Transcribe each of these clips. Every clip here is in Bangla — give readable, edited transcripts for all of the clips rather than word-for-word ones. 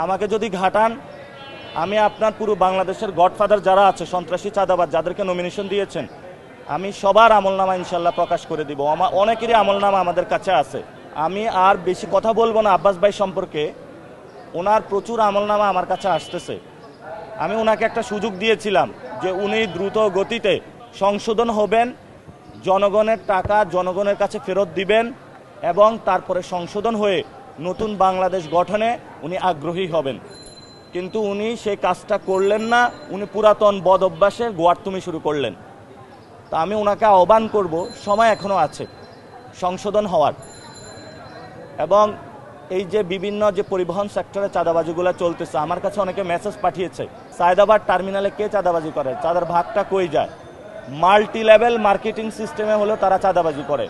আমাকে যদি ঘাটান, আমি আপনার পুরো বাংলাদেশের গডফাদার যারা আছে সন্ত্রাসী চাঁদাবাজ যাদেরকে নমিনেশন দিয়েছেন, আমি সবার আমলনামা ইনশাল্লাহ প্রকাশ করে দিব। অনেকেরই আমলনামা আমাদের কাছে আছে। আমি আর বেশি কথা বলবো না আব্বাস ভাই সম্পর্কে। ওনার প্রচুর আমলনামা আমার কাছে আসতেছে। আমি ওনাকে একটা সুযোগ দিয়েছিলাম যে উনি দ্রুত গতিতে সংশোধন হবেন, জনগণের টাকা জনগণের কাছে ফেরত দিবেন এবং তারপরে সংশোধন হয়ে নতুন বাংলাদেশ গঠনে উনি আগ্রহী হবেন। কিন্তু উনি সেই কাজটা করলেন না। উনি পুরাতন বদ অভ্যাসের গোয়ার্তুমি শুরু করলেন। তা আমি ওনাকে আহ্বান করব, সময় এখনও আছে সংশোধন হওয়ার। এবং এই যে বিভিন্ন যে পরিবহন সেক্টরে চাঁদাবাজিগুলো চলতেছে, আমার কাছে অনেকে মেসেজ পাঠিয়েছে সায়দাবাদ টার্মিনালে কে চাঁদাবাজি করে, চাঁদার ভাগটা কই যায়। মাল্টি লেভেল মার্কেটিং সিস্টেমে হলেও তারা চাঁদাবাজি করে।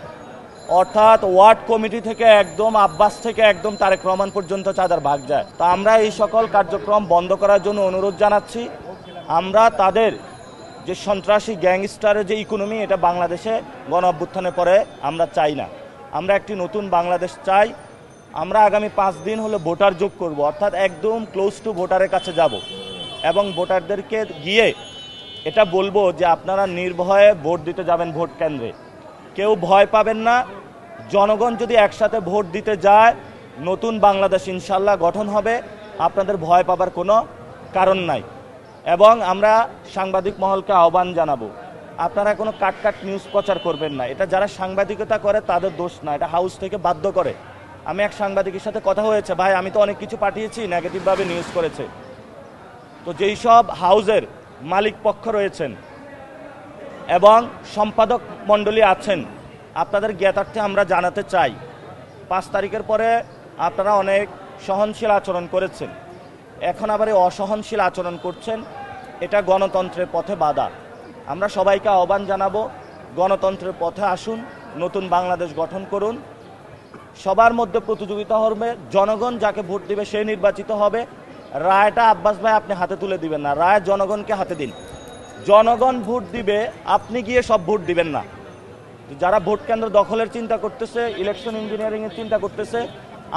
অর্থাৎ ওয়ার্ড কমিটি থেকে একদম আব্বাস থেকে একদম তারেক রহমান পর্যন্ত চাঁদার ভাগ যায়। তা আমরা এই সকল কার্যক্রম বন্ধ করার জন্য অনুরোধ জানাচ্ছি। আমরা তাদের যে সন্ত্রাসী গ্যাংস্টারের যে ইকোনমি, এটা বাংলাদেশে গণ অভ্যুত্থানের পরে আমরা চাই না। আমরা একটি নতুন বাংলাদেশ চাই। আমরা আগামী 5 দিন হলো ভোটার যোগ করব, অর্থাৎ একদম ক্লোজ টু ভোটারের কাছে যাব এবং ভোটারদেরকে গিয়ে এটা বলবো যে আপনারা নির্ভয়ে ভোট দিতে যাবেন ভোট কেন্দ্রে। কেউ ভয় পাবেন না। জনগণ যদি একসাথে ভোট দিতে যায়, নতুন বাংলাদেশ ইনশাল্লাহ গঠন হবে। আপনাদের ভয় পাবার কোনো কারণ নাই। এবং আমরা সাংবাদিক মহলকে আহ্বান জানাবো, আপনারা কোনো কাট নিউজ প্রচার করবেন না। এটা যারা সাংবাদিকতা করে তাদের দোষ না, এটা হাউস থেকে বাধ্য করে। আমি এক সাংবাদিকের সাথে কথা হয়েছে, ভাই আমি তো অনেক কিছু পাঠিয়েছি, নেগেটিভভাবে নিউজ করেছে। তো যেই সব হাউসের মালিক পক্ষ রয়েছেন এবং সম্পাদক মণ্ডলী আছেন, আপনাদের জ্ঞাতার্থে আমরা জানাতে চাই 5 তারিখের পরে আপনারা অনেক সহনশীল আচরণ করেছেন, এখন আবার এই অসহনশীল আচরণ করছেন। এটা গণতন্ত্রের পথে বাধা। আমরা সবাইকে আহ্বান জানাবো, গণতন্ত্রের পথে আসুন, নতুন বাংলাদেশ গঠন করুন। সবার মধ্যে প্রতিযোগিতা হবে, জনগণ যাকে ভোট দিবে সে নির্বাচিত হবে। রায়টা আব্বাস ভাই আপনি হাতে তুলে দিবেন না, রায় জনগণকে হাতে দিন। জনগণ ভোট দিবে, আপনি গিয়ে সব ভোট দিবেন না। যারা ভোট কেন্দ্র দখলের চিন্তা করতেছে, ইলেকশন ইঞ্জিনিয়ারিংয়ের চিন্তা করতেছে,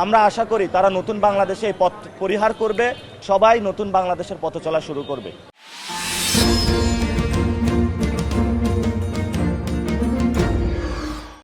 আমরা আশা করি তারা নতুন বাংলাদেশে এই পথ পরিহার করবে, সবাই নতুন বাংলাদেশের পথে চলা শুরু করবে।